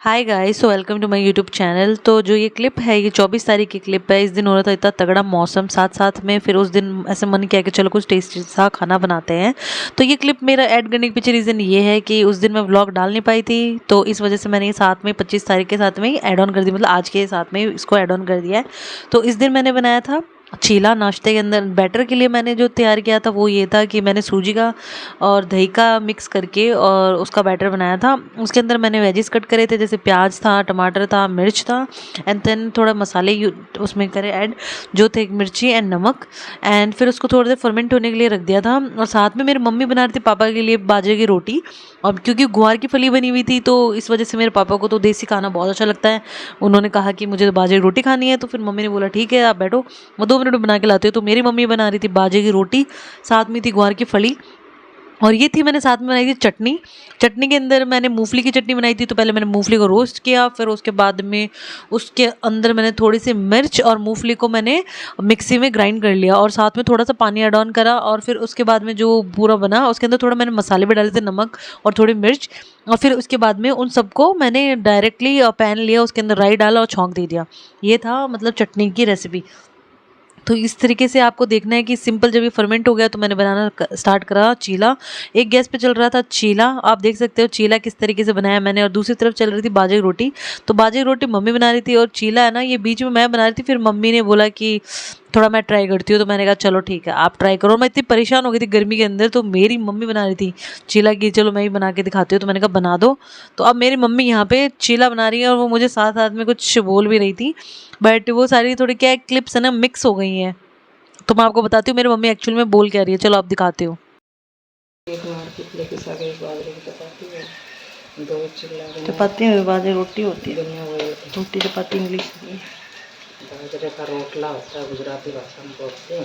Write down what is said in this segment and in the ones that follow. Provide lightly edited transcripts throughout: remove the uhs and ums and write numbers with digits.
Hi guys, so welcome to my YouTube channel. तो जो ये क्लिप है ये 24 तारीख की क्लिप है। इस दिन हो रहा था इतना तगड़ा मौसम, साथ साथ में फिर उस दिन ऐसे मन किया कि चलो कुछ टेस्टी सा खाना बनाते हैं। तो ये क्लिप मेरा ऐड करने के पीछे रीज़न ये है कि उस दिन मैं व्लॉग डाल नहीं पाई थी, तो इस वजह से मैंने ये साथ में 25 तारीख के साथ में ही ऐड ऑन कर दी, मतलब आज के साथ में इसको ऐड ऑन कर दिया है। तो इस दिन मैंने बनाया था चीला। नाश्ते के अंदर बैटर के लिए मैंने जो तैयार किया था वो ये था कि मैंने सूजी का और दही का मिक्स करके और उसका बैटर बनाया था। उसके अंदर मैंने वेजिस कट करे थे, जैसे प्याज था, टमाटर था, मिर्च था, एंड देन थोड़ा मसाले उसमें करे ऐड, जो थे मिर्ची एंड नमक। एंड फिर उसको थोड़ा देर फर्मेंट होने के लिए रख दिया था। और साथ में मेरी मम्मी बना रही थी पापा के लिए बाजरे की रोटी। और क्योंकि ग्वार की फली बनी हुई थी तो इस वजह से मेरे पापा को तो देसी खाना बहुत अच्छा लगता है। उन्होंने कहा कि मुझे बाजरे की रोटी खानी है, तो फिर मम्मी ने बोला ठीक है आप बैठो, मैं 2 मिनट में बना के लाती हूँ। तो मेरी मम्मी बना रही थी बाजरे की रोटी, साथ में थी ग्वार की फली, और ये थी मैंने साथ में बनाई थी चटनी। चटनी के अंदर मैंने मूंगफली की चटनी बनाई थी। तो पहले मैंने मूंगफली को रोस्ट किया, फिर उसके बाद में उसके अंदर मैंने थोड़ी सी मिर्च और मूंगफली को मैंने मिक्सी में ग्राइंड कर लिया और साथ में थोड़ा सा पानी ऐड ऑन करा। और फिर उसके बाद में जो पूरा बना उसके अंदर थोड़ा मैंने मसाले भी डाले थे, नमक और थोड़ी मिर्च। और फिर उसके बाद में उन सबको मैंने डायरेक्टली पैन लिया, उसके अंदर राई डाला और छौंक दे दिया। ये था मतलब चटनी की रेसिपी। तो इस तरीके से आपको देखना है कि सिंपल जब ये फर्मेंट हो गया तो मैंने बनाना स्टार्ट करा चीला। एक गैस पे चल रहा था चीला, आप देख सकते हो चीला किस तरीके से बनाया मैंने, और दूसरी तरफ चल रही थी बाजरे की रोटी। तो बाजरे की रोटी मम्मी बना रही थी और चीला है ना ये बीच में मैं बना रही थी। फिर मम्मी ने बोला कि थोड़ा मैं ट्राई करती हूँ, तो मैंने कहा चलो ठीक है आप ट्राई करो। मैं इतनी परेशान हो गई थी गर्मी के अंदर, तो मेरी मम्मी बना रही थी चीला की, चलो मैं ही बना के दिखाती हूँ, तो मैंने कहा बना दो। तो अब मेरी मम्मी यहाँ पे चीला बना रही है और वो मुझे साथ साथ में कुछ बोल भी रही थी, बट वो सारी थोड़ी क्या क्लिप्स है ना मिक्स हो गई हैं। तो मैं आपको बताती हूँ मेरी मम्मी एक्चुअल में बोल क्या रही है, चलो आप दिखाती हूँ। एक मार्केट लेके सारे एक बाजरे की चपाती है, दो चिल्ला चपाती में बाजरे रोटी होती है, बनिया हुए रोटी चपाती इंग्लिश में। बाजरे का रोटला होता है, गुजराती भाषा में बोलते हैं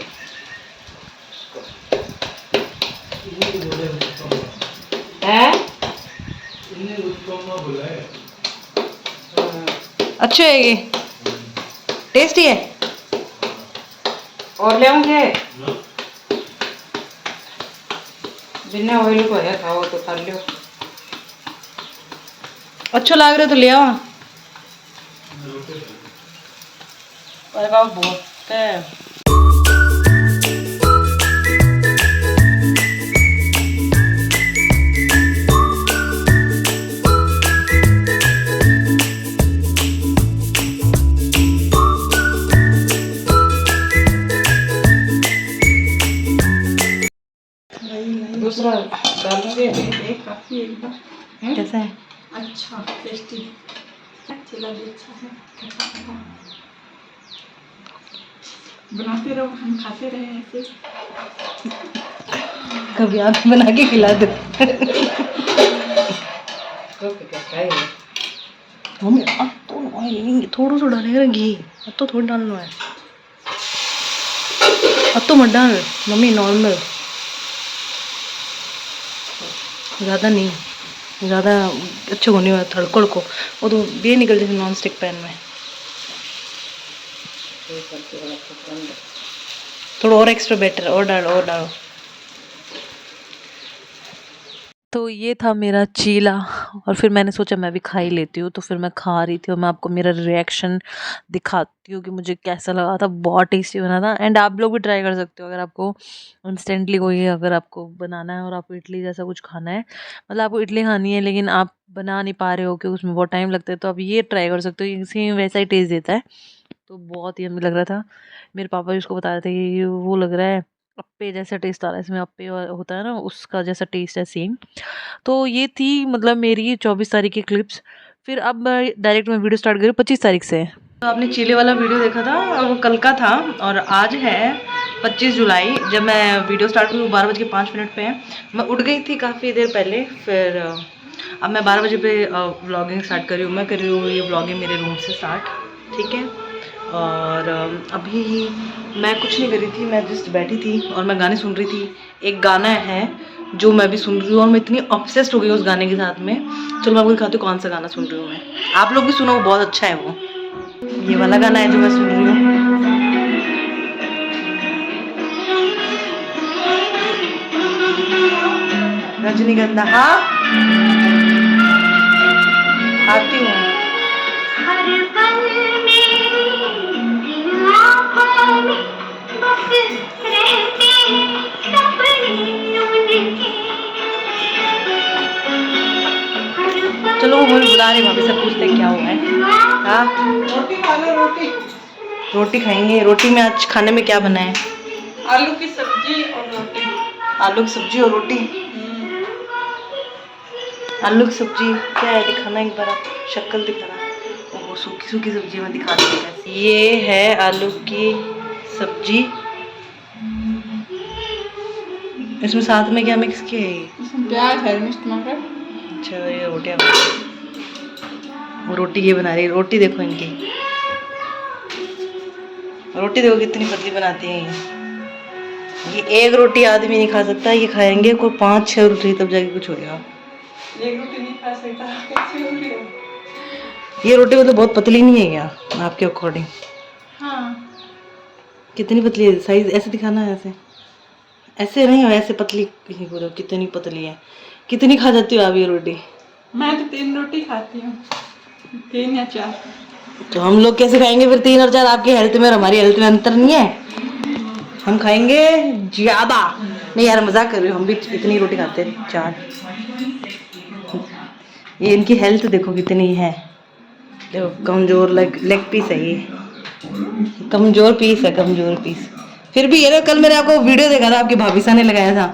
अच्छा है ये, टेस्टी है। और ले आऊंगे बिना ऑयल को है, खाओ तो खा लियो। अच्छा लग रहा है तो ले आओ। अरे बाबा बहुत है। दूसरा डालूंगे एक काफी एक बार। कैसा है? अच्छा टेस्टी, चला भी अच्छा है। बनाते रहो, हम खाते रहे ऐसे। कभी आप बना के खिला दो। मम्मी अब तो ऑयल थोड़ा सा डालेगा घी, अब तो थोड़ा डालना है, अब तो मत डाल मम्मी, नॉर्मल, ज़्यादा नहीं, ज़्यादा अच्छे होने वाला थड़कड़ को वो तो ये निकल जाए नॉन स्टिक पैन में। थोड़ा और एक्स्ट्रा बेटर, और डालो और डालो। तो ये था मेरा चीला, और फिर मैंने सोचा मैं भी खा ही लेती हूँ। तो फिर मैं खा रही थी और मैं आपको मेरा रिएक्शन दिखाती हूँ कि मुझे कैसा लगा था। बहुत टेस्टी बना था, एंड आप लोग भी ट्राई कर सकते हो अगर आपको इंस्टेंटली कोई अगर आपको बनाना है और आपको इडली जैसा कुछ खाना है, मतलब आपको इडली खानी है लेकिन आप बना नहीं पा रहे हो कि उसमें बहुत टाइम लगता है, तो आप ये ट्राई कर सकते हो, इसी वैसा ही टेस्ट देता है। तो बहुत ही यम्मी लग रहा था। मेरे पापा भी उसको बता रहे थे कि ये वो लग रहा है अप्पे जैसा टेस्ट आ रहा है इसमें, अप्पे होता है ना उसका जैसा टेस्ट है सेम। तो ये थी मतलब मेरी 24 तारीख की क्लिप्स। फिर अब डायरेक्ट मैं वीडियो स्टार्ट करी 25 तारीख से। तो आपने चीले वाला वीडियो देखा था और वो कल का था, और आज है 25 जुलाई। जब मैं वीडियो स्टार्ट हुई 12:05 पे है। मैं उठ गई थी काफ़ी देर पहले, फिर अब मैं 12 बजे पे व्लॉगिंग स्टार्ट कर रही हूँ। मैं कर रही हूँ ये व्लॉगिंग मेरे रूम से स्टार्ट, ठीक है। और अभी मैं कुछ नहीं कर रही थी, मैं जस्ट बैठी थी और मैं गाने सुन रही थी। एक गाना है जो मैं भी सुन रही हूँ और मैं इतनी ऑब्सेस्ड हो गई उस गाने के साथ में। चलो मैं आपको दिखाती हूँ कौन सा गाना सुन रही हूँ मैं, आप लोग भी सुनो, वो बहुत अच्छा है। वो ये वाला गाना है जो मैं सुन रही हूँ। रजनीगंधा, हाँ आती हूँ। चलो वो मुझे बुला रही, भाभी से पूछते क्या हुआ है। हाँ रोटी खा लो, रोटी। रोटी खाएंगे। रोटी में आज खाने में क्या बना है? आलू की सब्जी और रोटी। आलू की सब्जी और रोटी। आलू की सब्जी क्या है, दिखाना एक बार, आप शक्ल दिखाना। वो सूखी सूखी सब्जी में दिखा दी है। ये है आलू की सब्जी। इसमें साथ में क्या मिक्स किया है? इसमें प्याज, हरी मिर्च, टमाटर। अच्छा, ये रोटियाँ बना रही। वो रोटी ये बना रही है। रोटी देखो इनकी, रोटी देखो कितनी पतली बनाती हैं ये। एक रोटी आदमी नहीं खा सकता, ये खाएंगे कोई 5-6 रोटी तब जाके कुछ होगा। एक रोटी नहीं खा सकता, कैसी रोटी हो? ये रोटी मतलब बहुत पतली नहीं है क्या आपके अकॉर्डिंग? हाँ। कितनी पतली है? साइज ऐसे दिखाना है, ऐसे ऐसे नहीं हो, ऐसे पतली बोलो। कितनी पतली है? कितनी खा जाती हो आप ये रोटी? मैं तो 3 रोटी खाती हूँ, 3 या 4। तो हम लोग कैसे खाएंगे फिर 3 और 4? आपकी हेल्थ में और हमारी हेल्थ में अंतर नहीं है? हम खाएंगे ज्यादा। नहीं यार, मजाक कर रही हूँ, हम भी इतनी रोटी खाते हैं, 4। ये इनकी हेल्थ देखो कितनी है। देखो कमजोर लेग पीस है ये, कमजोर पीस है, कमजोर पीस। फिर भी ये ना, कल मैंने आपको वीडियो देखा था, आपकी भाभी सा ने लगाया था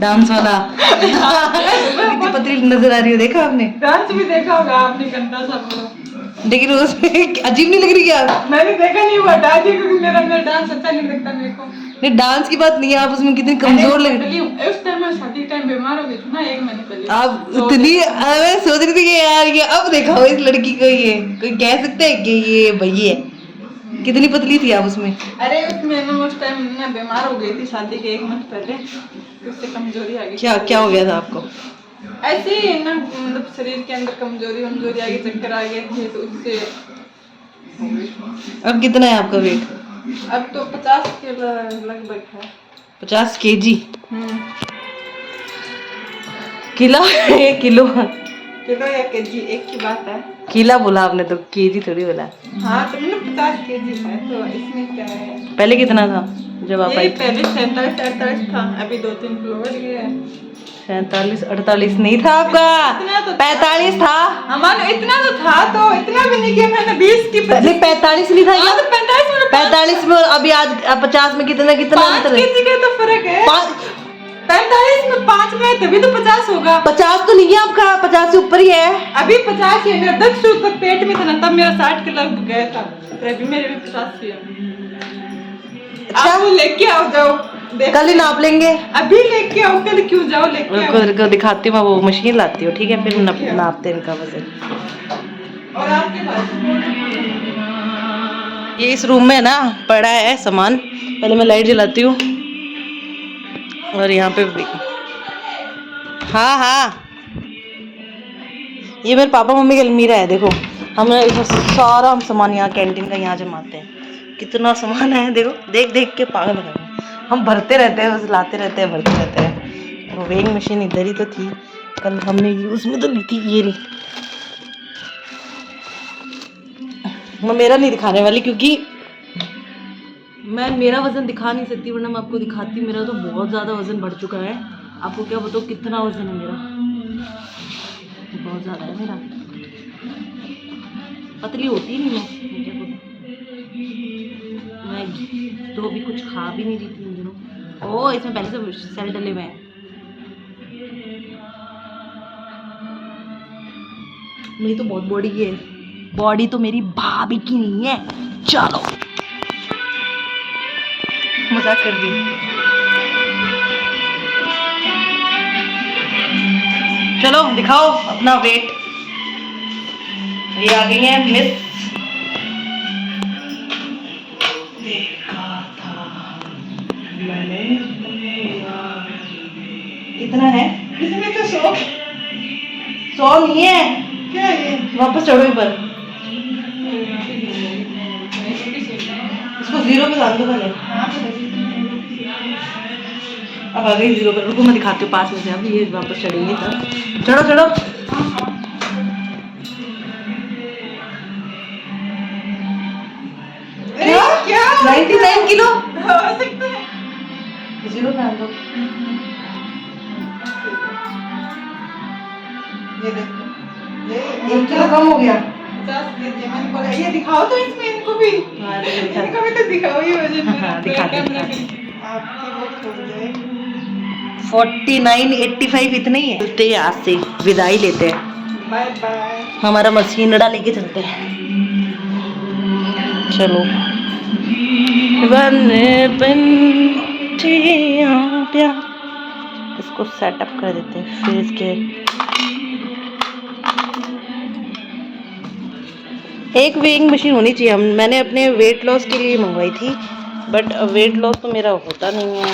डांस वाला। कितनी पतली नजर आ रही हो, देखा आपने? डांस भी देखा होगा आपने, गंदा सा पूरा। लेकिन उसमें अजीब नहीं लग रही क्या? मैंने देखा नहीं हुआ डांस, क्योंकि मेरा डांस अच्छा नहीं लगता मेरे को। नहीं, डांस की बात नहीं है, आप उसमें कितनी कमजोर लग रही। उस टाइम मैं शादी टाइम बीमार हो गई थी ना, 1 महीने पहले। आप इतनी, मैं सोच रही थी कि यार ये अब देखा हो इस लड़की को, ये कोई कह सकता है कि ये भैया है। कितनी पतली थी आप उसमें? अरे उसमें मैं उस टाइम मैं बीमार हो गई थी शादी के 1 मंथ पहले, उससे कमजोरी आ गई। क्या हो गया था आपको? ऐसे ही ना, मतलब शरीर के अंदर कमजोरी आ गई, चक्कर आ गए थे, तो उससे हो गई। अब कितना है आपका वेट? अब तो 50 के लगभग है। 50 kg? किलो किलो या केजी एक की बात है। किला बोला आपने तो, केजी थोड़ी बोला। हाँ तो मतलब 50 केजी है, तो इसमें क्या है। पहले कितना था जब आप आई? पहले 47-48 था, अभी 2-3 किलो बढ़ गया है। 47-48 नहीं था आपका, इतना तो 45 था। हमारा इतना तो था, तो इतना भी नहीं किया मैंने, 20 की। पहले 45 नहीं था क्या? 45 में, अभी आज 50 में कितना 5 केजी का तो फर्क है। 45 में 5 में, तभी तो 50 होगा। 50 तो नहीं है आपका, 50 से ऊपर ही है। अभी 50 है मेरा, 10 सूट तक पेट में था ना, तब मेरा 60 के लगभग गया था, तो अभी मेरे भी 50 ही है। अच्छा, आप वो लेके आओ, जाओ कल ही नाप लेंगे। अभी लेके आओ, कल क्यों जाओ, लेके आओ। को दिखाती हूँ मैं, वो मशीन लाती हूँ, ठीक है? फिर नापते हैं इनका वजन। और आपके पास ये इस रूम में ना पड़ा है सामान। पहले मैं लाइट जलाती हूँ। और यहाँ पे भी, हाँ ये मेरे पापा मम्मी की अलमीरा है। देखो हमने सारा हम सामान यहाँ कैंटीन का यहाँ जमाते हैं। कितना सामान है देखो, देख के पागल हो गए। हम भरते रहते हैं, बस लाते रहते हैं, भरते रहते हैं। वो वेइंग मशीन इधर ही तो थी, कल हमने उसमें तो ली थी। ये रही, मैं मेरा नहीं दिखाने वाली, क्योंकि मैं मेरा वजन दिखा नहीं सकती, वरना मैं आपको दिखाती। मेरा तो बहुत ज़्यादा वजन बढ़ चुका है। आपको क्या बताऊँ कितना वजन है मेरा, बहुत ज़्यादा है मेरा। पतली होती नहीं मैं तो भी कुछ खा भी नहीं रही थी इन दिनों। ओ, इसमें पहले से सेल डले हुए हैं। मेरी तो बहुत बॉडी है, बॉडी तो मेरी भाभी की नहीं है। चलो मजाक कर दी। चलो दिखाओ अपना वेट। ये आ गई है मिस। देखा था मैंने, कितना है इसमें तो 100 नहीं है। क्या है ये? वापस चढ़ो ऊपर, इसको 0 पे डाल दो पहले। अब आ गई 0 पे। रुको मैं दिखाती हूँ पास में से। अब ये वापस चढ़ेंगे तब। चढ़ो क्या 99 किलो हो सकता है। जीरो डाल दो। ये देखो, ये 1 किलो कम हो गया। 50 kg मैंने बोला ये दिखाओ तो इसमें इनको भी। इनको भी तो दिखाओ ये वजन मेरा। दिखाते आपकी वो खोल जाए। 49.85 इतना ही है। चलते हैं आज से, विदाई लेते हैं। Bye bye. हमारा मशीनड़ा लेके चलते हैं। चलो। इसको सेटअप कर देते हैं फिर इसके। एक वेइंग मशीन होनी चाहिए। मैंने अपने वेट लॉस के लिए मंगवाई थी, बट वेट लॉस तो मेरा होता नहीं है।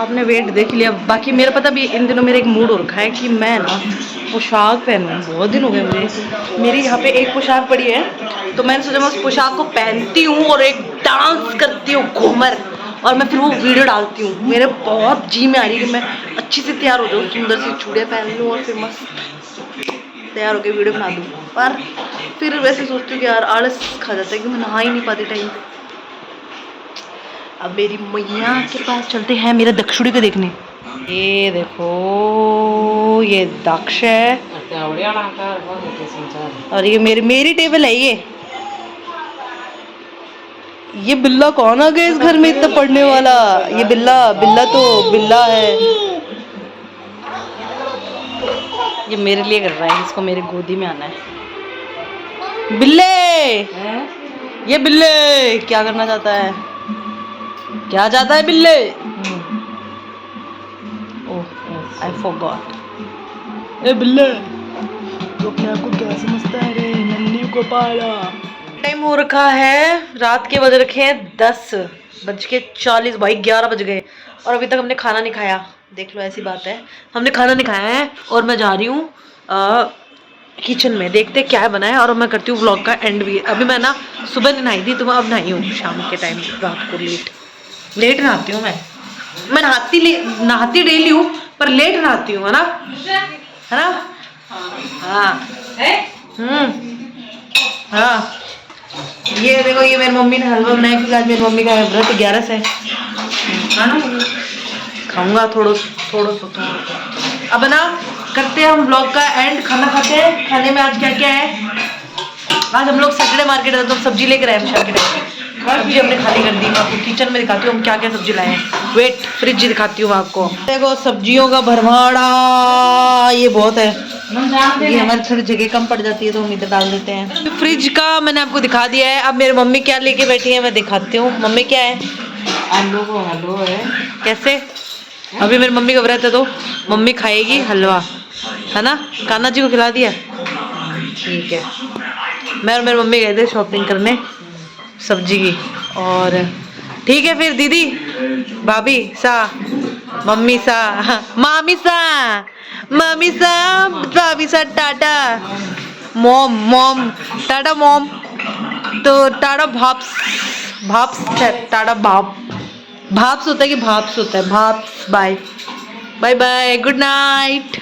आपने वेट देख लिया। बाकी मेरा पता भी इन दिनों मेरा एक मूड हो रखा है कि मैं ना पोशाक पहनूँ। बहुत दिन हो गए मुझे। मेरी यहाँ पे एक पोशाक पड़ी है, तो मैंने सोचा मैं उस पोशाक को पहनती हूँ और एक डांस करती हूँ घूमर, और मैं फिर वो वीडियो डालती हूँ। मेरे बहुत जी में आ रही है कि मैं अच्छी से तैयार हो जाऊँ, सुंदर सी चूड़ियाँ पहन लूँ और फिर मस्त तैयार होकर वीडियो बना दूँ। पर फिर वैसे सोचती हूँ कि यार आलस खा जाता है कि मैं नहा ही नहीं पाती टाइम पे। अब मेरी मैया के पास चलते हैं मेरे दक्षुड़ी को देखने। ये देखो, ये दक्ष है और ये मेरी टेबल है। ये बिल्ला कौन आ गया इस घर में इतना पढ़ने वाला? ये बिल्ला तो बिल्ला है। ये मेरे लिए कर रहा है, इसको मेरे गोदी में आना है। बिल्ले, ये बिल्ले क्या करना चाहता है? क्या चाहता है बिल्ले? ओह आई फॉरगॉट। ए बिल्ले तो अपने आप को क्या समझता है रे? नन्ही को पाला। टाइम हो रखा है, रात के बज रखे हैं 10:40। भाई 11 बज गए और अभी तक हमने खाना नहीं खाया। देख लो, ऐसी बात है, हमने खाना नहीं खाया है। और मैं जा रही हूँ किचन में, देखते क्या है बना है, और मैं करती हूँ व्लॉग का एंड भी। अभी मैं ना सुबह नहीं नहाई थी, तो मैं अब नहाई हूँ शाम के टाइम, रात को लेट नहाती हूँ मैं नहाती डेली हूँ, पर लेट नहाती हूँ, है ना? हाँ हाँ। ये देखो, ये मेरी मम्मी ने हलवा बनाया क्योंकि आज मेरी मम्मी का व्रत 11 से है ना। खाऊंगा थोड़ा। अब ना करते हैं हम ब्लॉग का एंड, खाना खाते हैं। खाने में आज क्या क्या है? आज हम लोग सैटरडे मार्केट है, तो सब्जी लेकर आए शाम के टाइम। सब्जी हमने खाली कर दी। मैं आपको किचन में दिखाती हूँ हम क्या क्या सब्जी लाए हैं। वेट, फ्रिज दिखाती हूँ आपको। देखो सब्जियों का भरमाड़ा, ये बहुत है। ये हमारी थोड़ी जगह कम पड़ जाती है तो हम इधर डाल देते हैं। फ्रिज का मैंने आपको दिखा दिया है। अब मेरी मम्मी क्या लेके बैठी है मैं दिखाती हूँ। मम्मी क्या है? आलू को हलवा है। कैसे? अभी मेरी मम्मी का व्रत है तो मम्मी खाएगी हलवा, है ना? कान्हा जी को खिला दिया, ठीक है। मैं और मेरी मम्मी गए थे शॉपिंग करने सब्जी की, और ठीक है फिर दीदी, भाभी सा, मम्मी सा, मामी सा, भाभी सा, टाटा मॉम टाटा मॉम, तो टाटा भाप्स टाटा भाप्स होता है कि भाप्स होता है? भाप्स। Bye bye, good night.